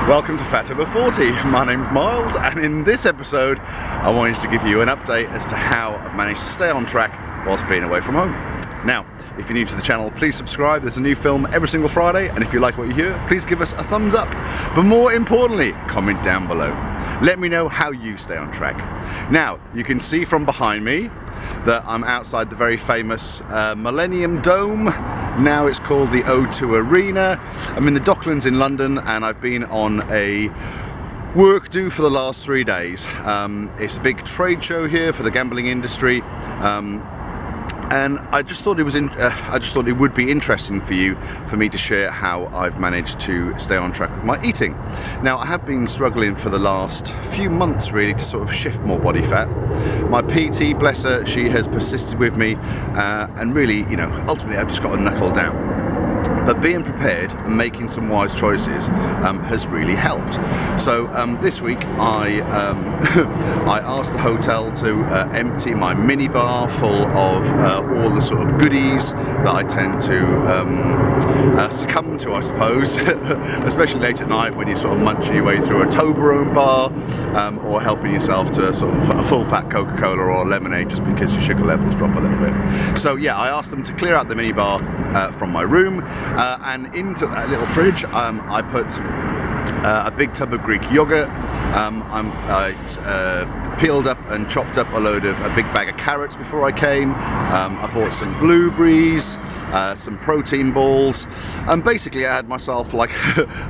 Welcome to Fat Over 40. My name's Miles, and in this episode I wanted to give you an update as to how I've managed to stay on track whilst being away from home. Now, if you're new to the channel, please subscribe. There's a new film every single Friday, and if you like what you hear, please give us a thumbs up. But more importantly, comment down below. Let me know how you stay on track. Now, you can see from behind me that I'm outside the very famous Millennium Dome. Now it's called the O2 Arena. I'm in the Docklands in London, and I've been on a work do for the last 3 days. It's a big trade show here for the gambling industry. And I just thought it would be interesting for me to share how I've managed to stay on track with my eating. Now, I have been struggling for the last few months really to sort of shift more body fat. My PT, bless her, she has persisted with me, and really, you know, ultimately I've just got to knuckle down. But being prepared and making some wise choices has really helped. So this week I asked the hotel to empty my minibar full of all the sort of goodies that I tend to succumb to, I suppose, especially late at night when you're sort of munching your way through a Toblerone bar, or helping yourself to sort of a full-fat Coca-Cola or lemonade just because your sugar levels drop a little bit. So yeah, I asked them to clear out the minibar from my room. And into that little fridge I put a big tub of Greek yogurt. I peeled up and chopped up a big bag of carrots before I came. I bought some blueberries, some protein balls, and basically I had myself like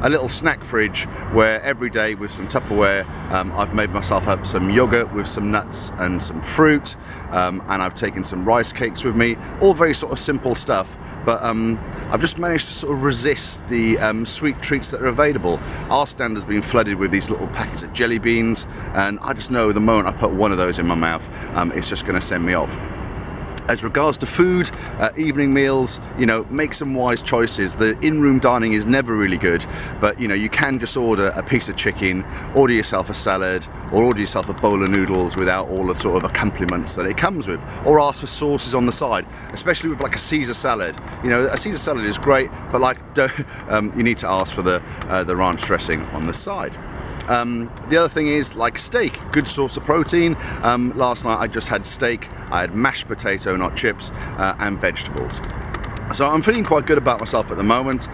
a little snack fridge where every day with some Tupperware I've made myself up some yogurt with some nuts and some fruit, and I've taken some rice cakes with me, all very sort of simple stuff, but I've just managed to sort of resist the sweet treats that are available. Our stand has been flooded with these little packets of jelly beans, and I just know the moment I put one of those in my mouth, it's just going to send me off. As regards to food, evening meals, you know, make some wise choices. The in-room dining is never really good, but you know, you can just order a piece of chicken, order yourself a salad, or order yourself a bowl of noodles without all the sort of accompaniments that it comes with, or ask for sauces on the side, especially with like a Caesar salad. You know, a Caesar salad is great, but like you need to ask for the ranch dressing on the side. The other thing is like steak, good source of protein. Last night I just had steak. I had mashed potato, not chips, and vegetables. So I'm feeling quite good about myself at the moment.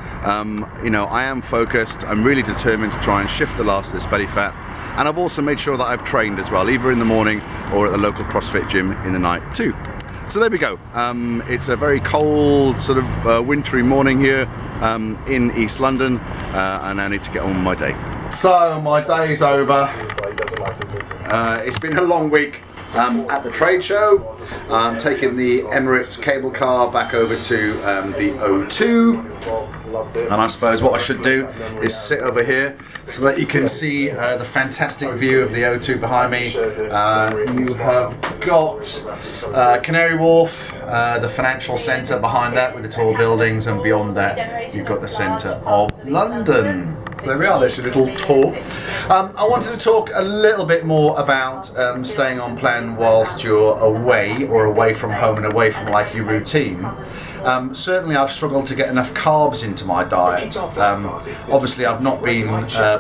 You know, I am focused. I'm really determined to try and shift the last of this belly fat. And I've also made sure that I've trained as well, either in the morning or at the local CrossFit gym in the night too. So there we go. It's a very cold, sort of wintry morning here in East London, and I need to get on with my day. So my day's over. It's been a long week at the trade show. I'm taking the Emirates cable car back over to the O2. And I suppose what I should do is sit over here so that you can see the fantastic view of the O2 behind me. You have got Canary Wharf, the financial centre behind that with the tall buildings, and beyond that you've got the centre of London. There we are, there's a little tour. I wanted to talk a little bit more about staying on plan whilst you're away, or away from home and away from like your routine. Certainly I've struggled to get enough carbs into my diet. Obviously I've not been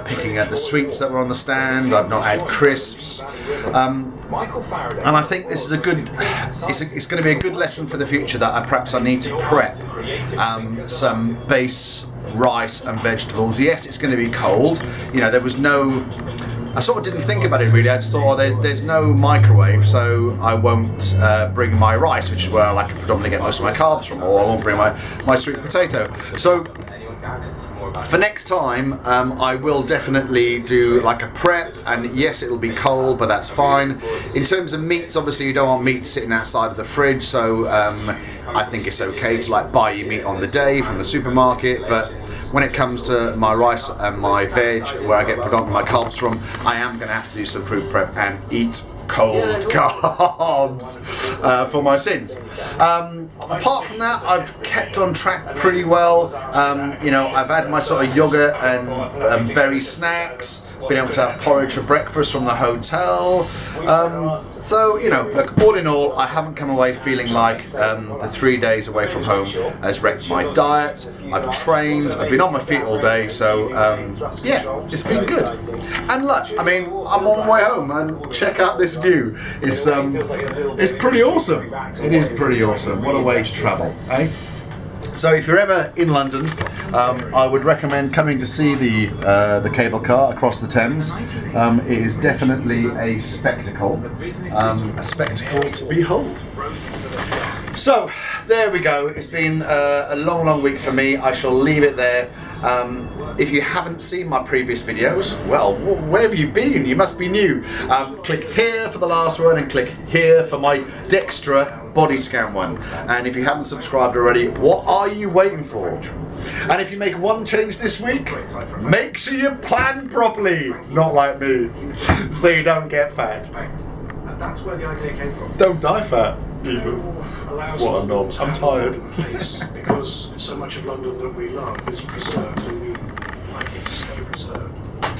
picking at the sweets that were on the stand. I've not had crisps, and I think this is it's going to be a good lesson for the future that perhaps I need to prep some base rice and vegetables. Yes, it's going to be cold. You know, there was no, I sort of didn't think about it really. I just thought, oh, there's no microwave, so I won't bring my rice, which is where I like to predominantly get most of my carbs from, or I won't bring my sweet potato. So for next time, I will definitely do like a prep, and yes, it'll be cold, but that's fine. In terms of meats, obviously you don't want meat sitting outside of the fridge, so I think it's okay to like buy your meat on the day from the supermarket, but when it comes to my rice and my veg, where I get predominantly my carbs from, I am going to have to do some food prep and eat cold carbs for my sins. apart from that, I've kept on track pretty well. You know, I've had my sort of yogurt and berry snacks, been able to have porridge for breakfast from the hotel. So, you know, look, all in all, I haven't come away feeling like the 3 days away from home has wrecked my diet. I've trained, I've been on my feet all day, so yeah, it's been good. And look, I mean, I'm on my way home, and check out this view. It's pretty awesome. It is pretty awesome. What a way to travel, eh? So if you're ever in London, I would recommend coming to see the cable car across the Thames. It is definitely a spectacle to behold. So there we go. It's been a long week for me. I shall leave it there. If you haven't seen my previous videos, well, where have you been? You must be new. Click here for the last one, and click here for my Dextra body scan one. And if you haven't subscribed already, what are you waiting for? And if you make one change this week, make sure you plan properly, not like me, so you don't get fat. And that's where the idea came from. Don't die fat, even. What a knob. I'm tired. Because so much of London that we love is preserved, and we like it to stay preserved.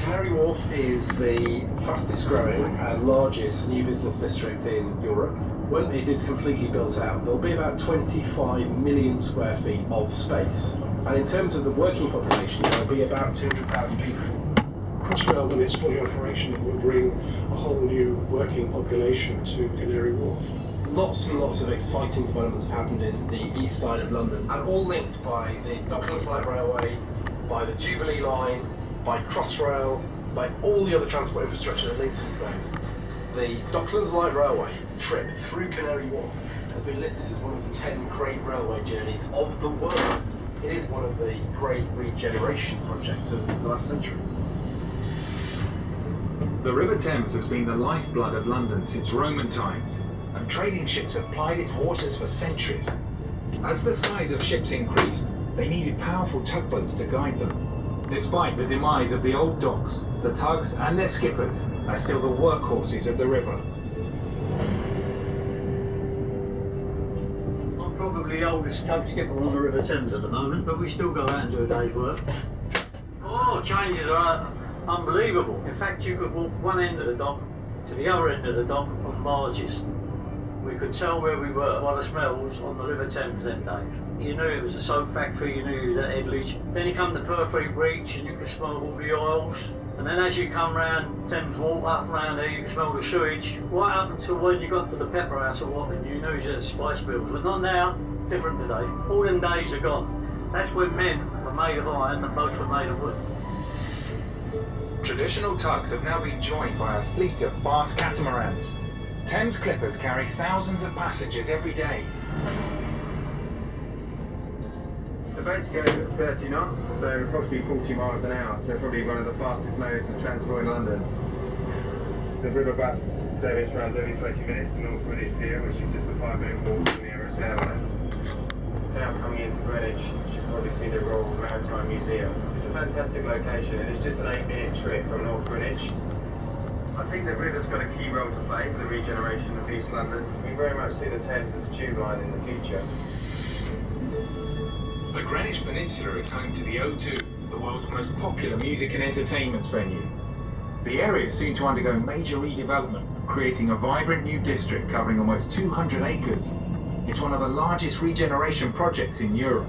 Canary Wharf is the fastest growing and largest new business district in Europe. When it is completely built out, there'll be about 25 million square feet of space. And in terms of the working population, there'll be about 200,000 people. Crossrail, when it's fully operational, will bring a whole new working population to Canary Wharf. Lots and lots of exciting developments have happened in the east side of London, and all linked by the Docklands Light Railway, by the Jubilee Line, by Crossrail, by all the other transport infrastructure that links into those. The Docklands Light Railway trip through Canary Wharf has been listed as one of the 10 great railway journeys of the world. It is one of the great regeneration projects of the last century. The River Thames has been the lifeblood of London since Roman times, and trading ships have plied its waters for centuries. As the size of ships increased, they needed powerful tugboats to guide them. Despite the demise of the old docks, the tugs and their skippers are still the workhorses of the river. I'm probably the oldest tug skipper on the River Thames at the moment, but we still go out and do a day's work. Oh, changes are unbelievable. In fact, you could walk one end of the dock to the other end of the dock on barges. We could tell where we were by the smells on the River Thames them days. You knew it was a soap factory, you knew you was at Edledge. Then you come to Purfleet Reach and you could smell all the oils. And then as you come round Thames Walk up round there, you can smell the sewage. Right up until when you got to the Pepper House or what, and you knew you was at the spice mills. But not now, different today. All them days are gone. That's when men were made of iron and boats were made of wood. Traditional tugs have now been joined by a fleet of fast catamarans. Thames clippers carry thousands of passengers every day. The boats go at 30 knots, so approximately 40 miles an hour, so probably one of the fastest modes of transport in London. The river bus service runs every 20 minutes to North Greenwich Pier, which is just a 5-minute walk to the nearest airline. Now coming into Greenwich, you should probably see the Royal Maritime Museum. It's a fantastic location, and it's just an 8-minute trip from North Greenwich. I think the river's got a key role to play for the regeneration of East London. We very much see the Thames as a tube line in the future. The Greenwich Peninsula is home to the O2, the world's most popular music and entertainment venue. The area is soon to undergo major redevelopment, creating a vibrant new district covering almost 200 acres. It's one of the largest regeneration projects in Europe.